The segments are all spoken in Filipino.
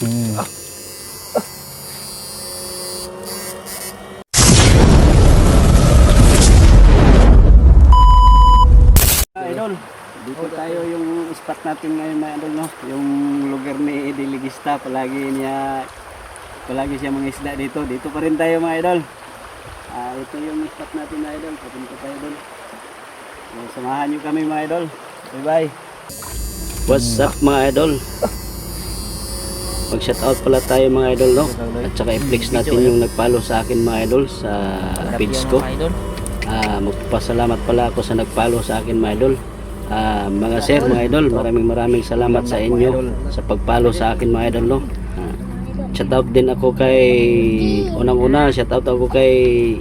Idol, dito tayo yung spot natin ngayon mga idol, no? Yung lugar ni Diligista, palagi siya mga isda dito. Dito pa rin tayo mga idol. Ito yung spot natin mga idol. Papunta tayo doon. Samahan nyo kami mga idol. Bye bye. What's up mga idol? Mag shoutout pala tayo mga idol, no? At saka i-flex natin yung nagpalo sa akin mga idol sa page ko. Magpasalamat pala ako sa nagpalo sa akin mga idol. Mga sir, mga idol, maraming salamat sa inyo sa pagpalo sa akin mga idol, no? Shoutout din ako kay unang-una, shoutout ako kay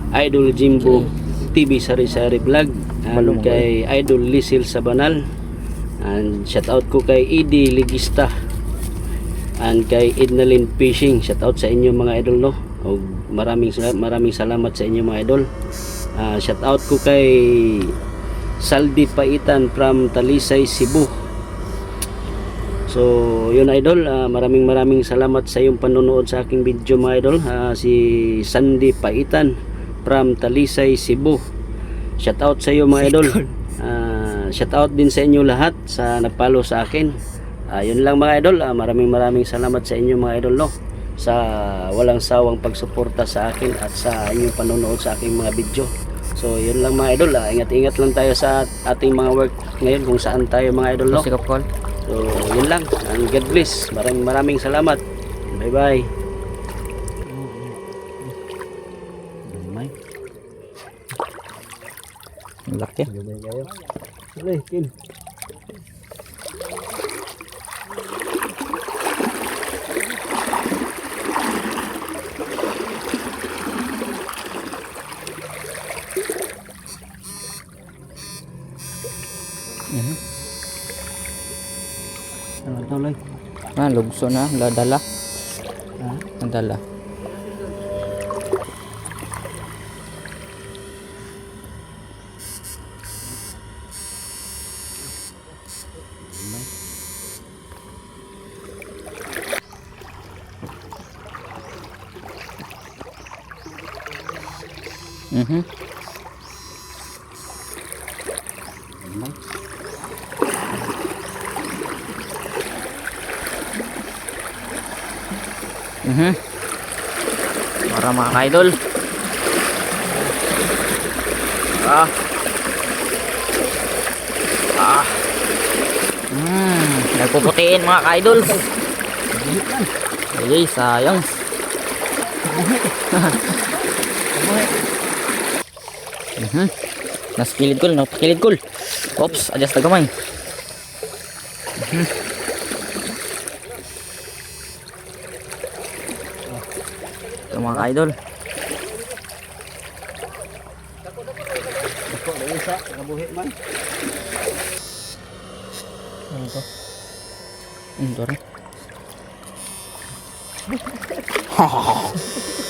Idol Jimbo TV Sari-Sari Vlog, and kay Idol Lisil Sabanal, and shoutout ko kay Edi Ligista, and kay Ednalyn Fishing. Shoutout sa inyo mga idol, no? O maraming salamat sa inyo mga idol. Shoutout ko kay Saldi Paitan from Talisay, Cebu. So yun idol, maraming salamat sa iyong panonood sa aking video mga idol. Si Sandy Paitan from Talisay, Cebu. Shoutout sa iyo mga idol. Shoutout din sa inyo lahat sa nagpalo sa akin. Yun lang mga idol, maraming salamat sa inyo mga idol, no? Sa walang sawang pagsuporta sa akin at sa inyong panonood sa aking mga video. So yun lang mga idol, ingat-ingat lang tayo sa ating mga work ngayon kung saan tayo mga idol, no? So yun lang, and God bless. Maraming salamat. Bye bye. Laki. Sige, Kin. Lugso na, dala. Dala. Para mga ka-idol. Nagpuputiin mga ka-idol. Ay, sayang. Naskilid kul. Oops, adjust na gamay. Ito mga ka-idol. Ako na isa, nabuhi man. Ano ito? Ito rin.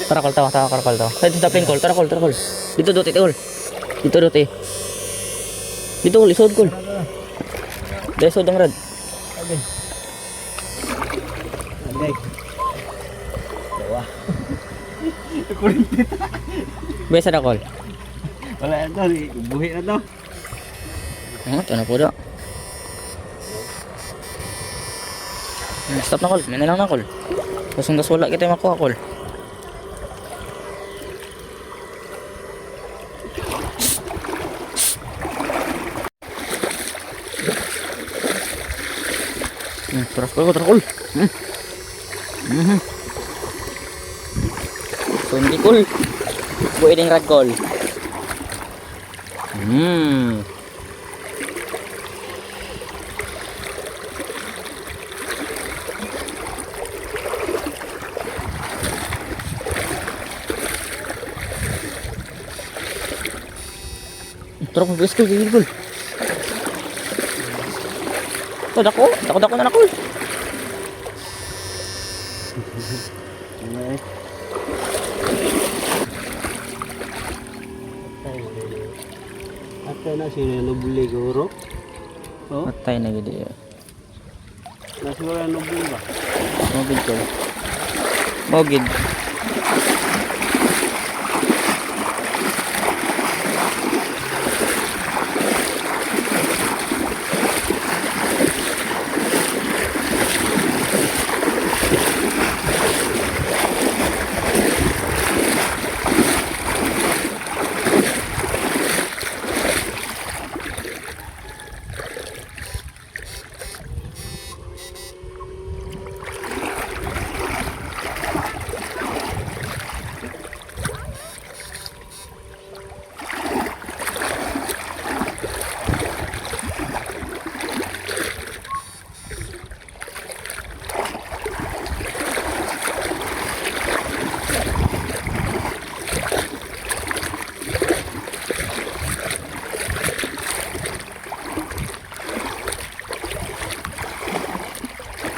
Tarakol tawa. Dito tapin kol, tarakol. Dito dote kol. Dito dote. Dito kol, isod kol. Dito isod ang rad. Okay. Dawa. Besa na kol. Wala ito, buhi na to. Ito na po daw. Stop na kol, may na lang na kol. Kasunggas wala kita makuha kol. Terus kol. Sundi kol. Buhay din rad kol. Terus mabilis kol, gigil kol. Ito, dako na kol. Atay na sila nabuli guro. Oh. Matay na gidi. Nasura nubul ba? Mogid ko. Mogid.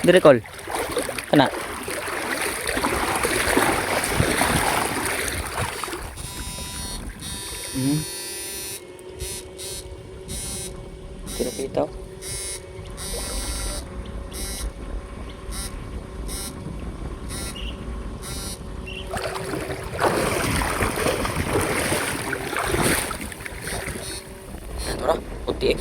Dire call. Kana. Kira kita. Tora, puti.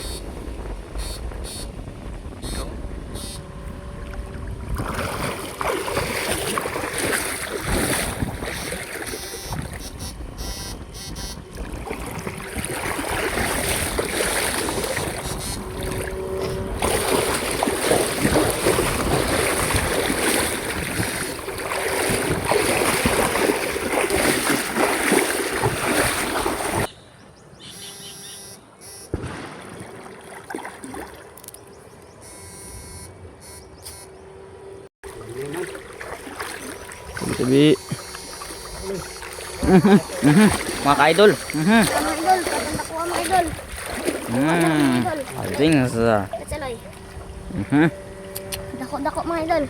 Tabi. Mga ka-idol. Mga idol, paganda ko mga idol. Ating sa. Kacaloy. Dako-dako mga idol.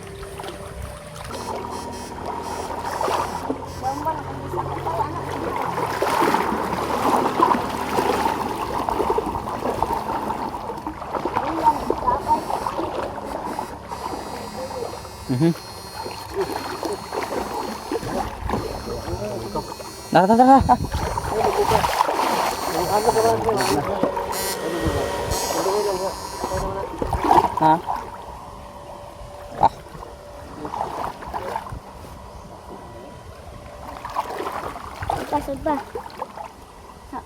Bambang ang bisa ko tayo anak. Tara, tara, tara. Ha? Pasod ba? Ha.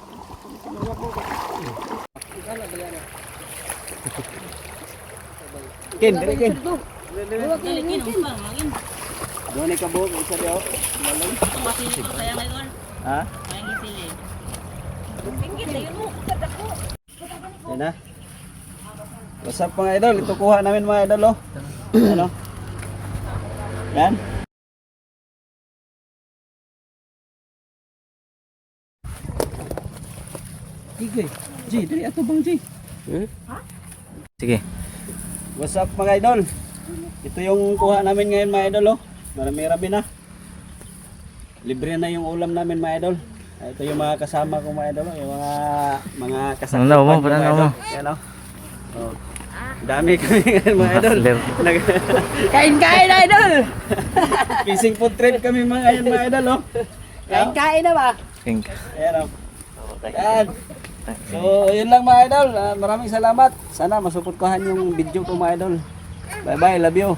Ken, dire ken. Huwag kin. Doon ay kabog, isa daw. Malang. Ha? Yan na. What's up mga idol? Ito kuha namin mga idol oh. Ano? Yan. Sige. G, dali ato bang G. Sige. What's up mga idol? Ito yung kuha namin ngayon mga idol oh. Marami-rami na. Libre na yung ulam namin mga idol. Ito yung mga kasama ko mga idol oh. Yung mga kasama Ano mo, ko ano mo? Yan oh. Oh. Dami kami ngayon mga idol. Kain-kain na idol! Fishing food trip kami mga idol oh. Kain-kain na ba? Pink. Ayan oh. Yan. So, yun lang mga idol. Maraming salamat. Sana masupotkohan yung video ko mga idol. Bye bye, love you.